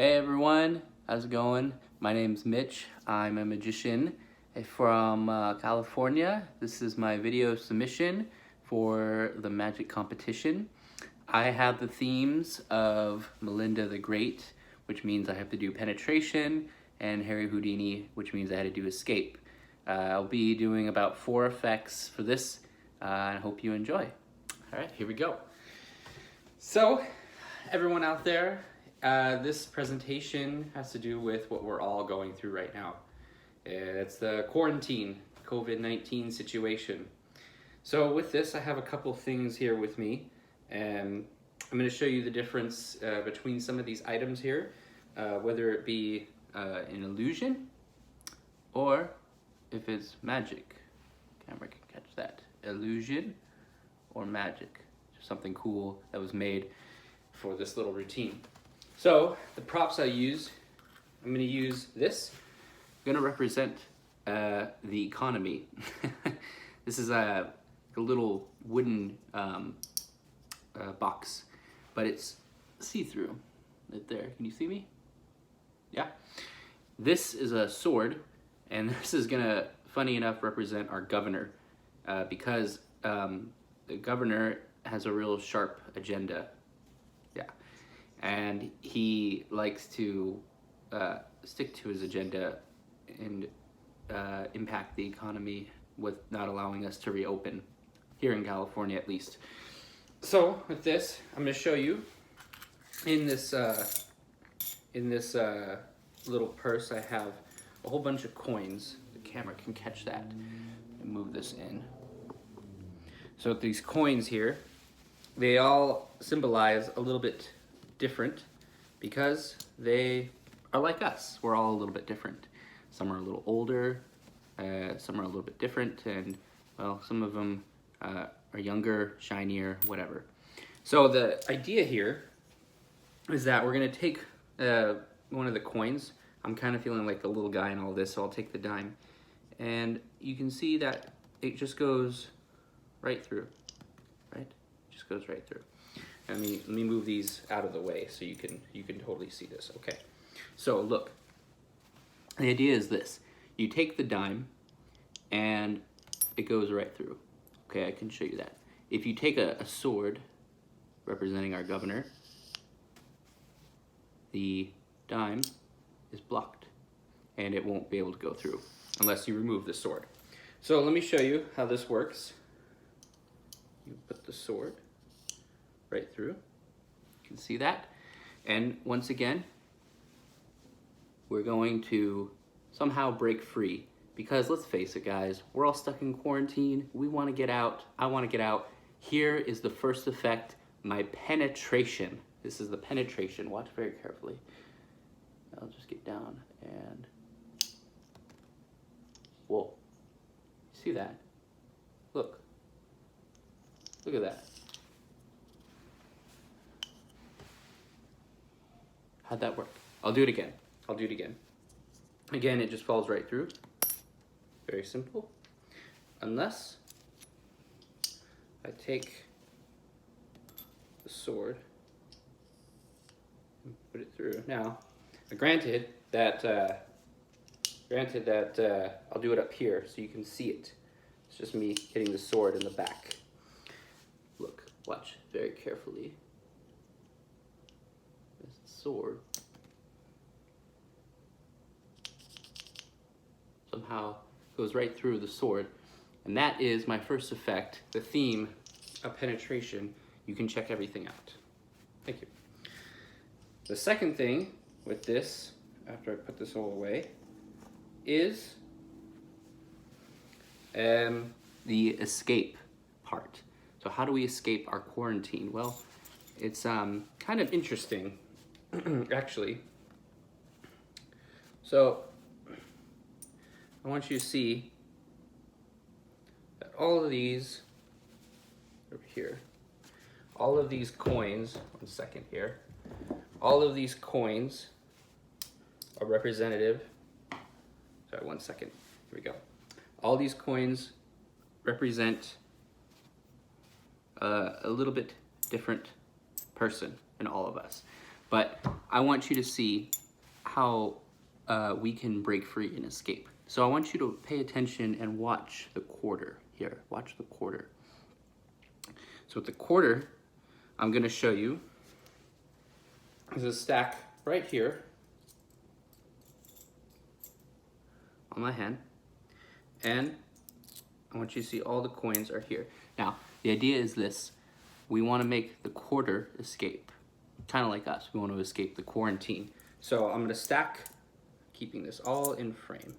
Hey everyone, how's it going? My name's Mitch. I'm a magician from California. This is my video submission for the magic competition. I have the themes of Melinda the Great, which means I have to do penetration, and Harry Houdini, which means I had to do escape. I'll be doing about 4 effects for this. I hope you enjoy. All right, here we go. So, everyone out there, this presentation has to do with what we're all going through right now. It's the quarantine, COVID-19 situation. So with this, I have a couple things here with me, and I'm going to show you the difference between some of these items here, whether it be an illusion or if it's magic. Camera can catch that. Illusion or magic. Something cool that was made for this little routine. So the props I use, I'm going to use this. I'm going to represent the economy. This is a little wooden box, but it's see-through right there. Can you see me? Yeah. This is a sword, and this is going to, funny enough, represent our governor, because the governor has a real sharp agenda. Yeah. And he likes to stick to his agenda and impact the economy with not allowing us to reopen, here in California at least. So with this, I'm going to show you in this little purse I have a whole bunch of coins. The camera can catch that. And move this in. So with these coins here, they all symbolize a little bit different because they are like us. We're all a little bit different. Some are a little older, some are a little bit different, and well, some of them are younger, shinier, whatever. So the idea here is that we're gonna take one of the coins. I'm kind of feeling like the little guy in all this, so I'll take the dime. And you can see that it just goes right through, right? It just goes right through. Let me move these out of the way so you can totally see this. Okay, so look, the idea is this: you take the dime and it goes right through. Okay, I can show you that. If you take a sword representing our governor, the dime is blocked and it won't be able to go through unless you remove the sword. So let me show you how this works. You put the sword right through. You can see that. And once again, we're going to somehow break free, because let's face it, guys, we're all stuck in quarantine. We want to get out. I want to get out. Here is the first effect, my penetration. This is the penetration. Watch very carefully. I'll just get down and whoa. See that? Look. Look at that. How'd that work? I'll do it again. I'll do it again. Again, it just falls right through. Very simple. Unless I take the sword and put it through. Now, granted that I'll do it up here so you can see it. It's just me hitting the sword in the back. Look, watch very carefully. This sword somehow goes right through the sword, and that is my first effect, the theme of penetration. You can check everything out. Thank you. The second thing with this, after I put this all away, is the escape part. So how do we escape our quarantine? Well, it's kind of interesting, actually. So I want you to see that all of these over here, all of these coins, 1 second here, all of these coins are representative. Sorry, 1 second. Here we go. All these coins represent a little bit different person in all of us. But I want you to see how we can break free and escape. So I want you to pay attention and watch the quarter here. Watch the quarter. So with the quarter, I'm gonna show you, there's a stack right here on my hand, and I want you to see all the coins are here. Now, the idea is this. We want to make the quarter escape. Kind of like us. We want to escape the quarantine. So I'm going to stack, keeping this all in frame.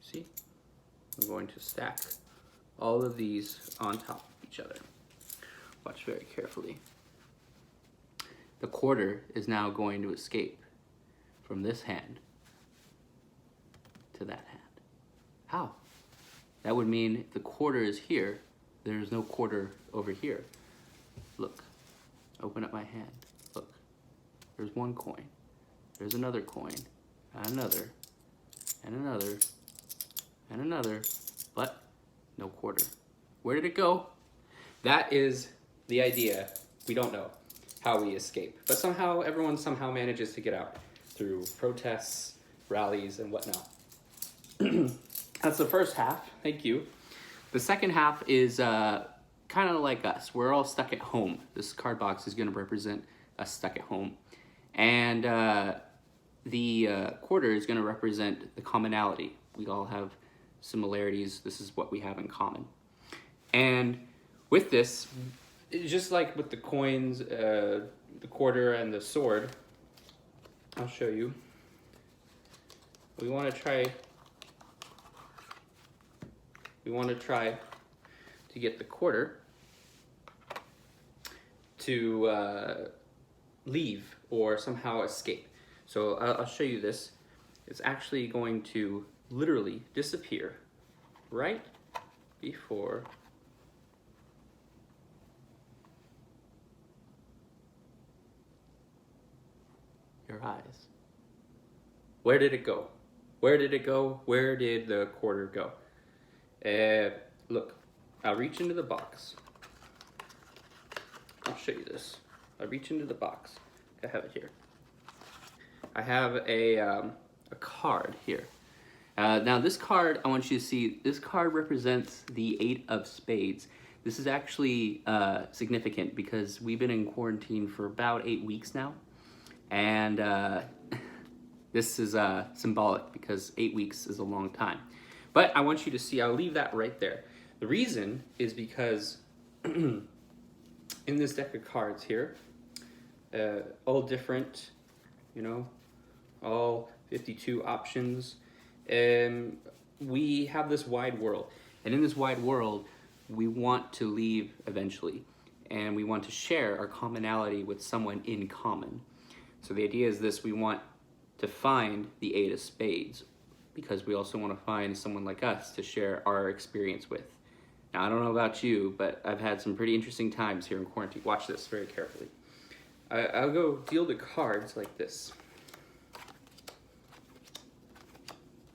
See? I'm going to stack all of these on top of each other. Watch very carefully. The quarter is now going to escape from this hand to that hand. How? That would mean if the quarter is here, there's no quarter over here. Look, open up my hand. Look, there's one coin. There's another coin, and another, and another, and another, but no quarter. Where did it go? That is the idea. We don't know how we escape, but somehow everyone somehow manages to get out through protests, rallies, and whatnot. That's the first half. Thank you. The second half is kind of like us. We're all stuck at home. This card box is going to represent us stuck at home. And the quarter is going to represent the commonality. We all have similarities. This is what we have in common. And with this, just like with the coins, the quarter, and the sword, I'll show you. We want to try to get the quarter to leave or somehow escape. So I'll show you this. It's actually going to literally disappear right before your eyes. Where did it go? Where did it go? Where did the quarter go? Look, I'll reach into the box. I'll show you this. I'll reach into the box. I have it here. I have a card here. Now this card, I want you to see, this card represents the 8 of spades. This is actually significant because we've been in quarantine for about 8 weeks now. And this is symbolic because 8 weeks is a long time. But I want you to see, I'll leave that right there. The reason is because in this deck of cards here, all different, you know, all 52 options, and we have this wide world. And in this wide world, we want to leave eventually, and we want to share our commonality with someone in common. So the idea is this: we want to find the 8 of spades, because we also want to find someone like us to share our experience with. Now, I don't know about you, but I've had some pretty interesting times here in quarantine. Watch this very carefully. I'll go deal the cards like this.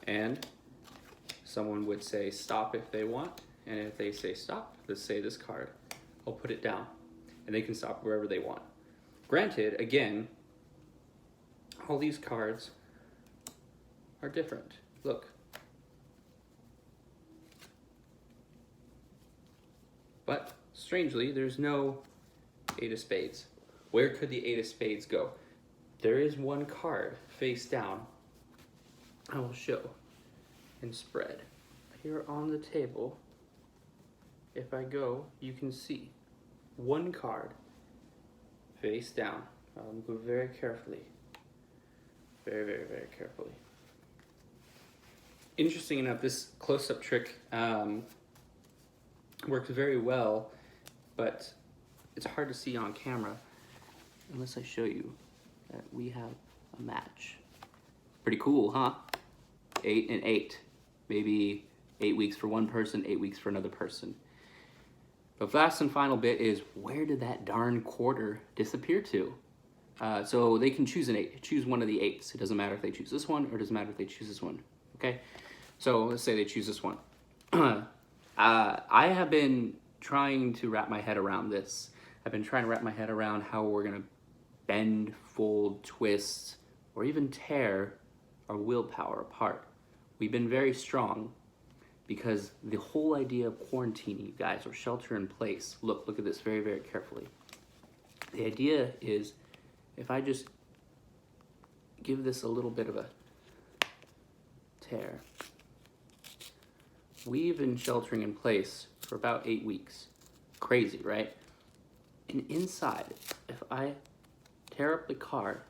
And someone would say stop if they want, and if they say stop, let's say this card, I'll put it down, and they can stop wherever they want. Granted, again, all these cards are different. Look. But strangely, there's no 8 of spades. Where could the 8 of spades go? There is one card face down. I will show and spread. Here on the table, if I go, you can see one card face down. I'll move very carefully. Very, very, very carefully. Interesting enough, this close-up trick works very well, but it's hard to see on camera unless I show you that we have a match. Pretty cool, huh? 8 and 8. Maybe 8 weeks for one person, 8 weeks for another person. The last and final bit is, where did that darn quarter disappear to? So they can choose an 8. Choose one of the 8s. It doesn't matter if they choose this one, or it doesn't matter if they choose this one. Okay? So let's say they choose this one. I have been trying to wrap my head around this. I've been trying to wrap my head around how we're going to bend, fold, twist, or even tear our willpower apart. We've been very strong because the whole idea of quarantining, you guys, or shelter in place, look at this very, very carefully. The idea is if I just give this a little bit of a tear, we've been sheltering in place for about 8 weeks. Crazy, right? And inside, if I tear up the card,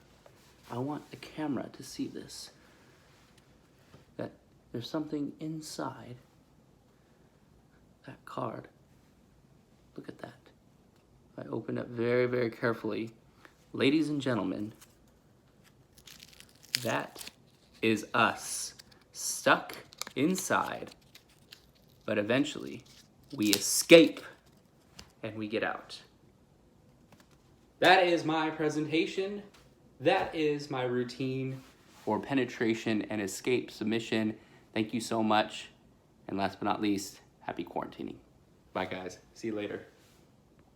I want the camera to see this. That there's something inside that card. Look at that. I open it very, very carefully. Ladies and gentlemen, that is us, stuck inside, but eventually we escape and we get out. That is my presentation. That is my routine for penetration and escape submission. Thank you so much. And last but not least, happy quarantining. Bye guys, see you later.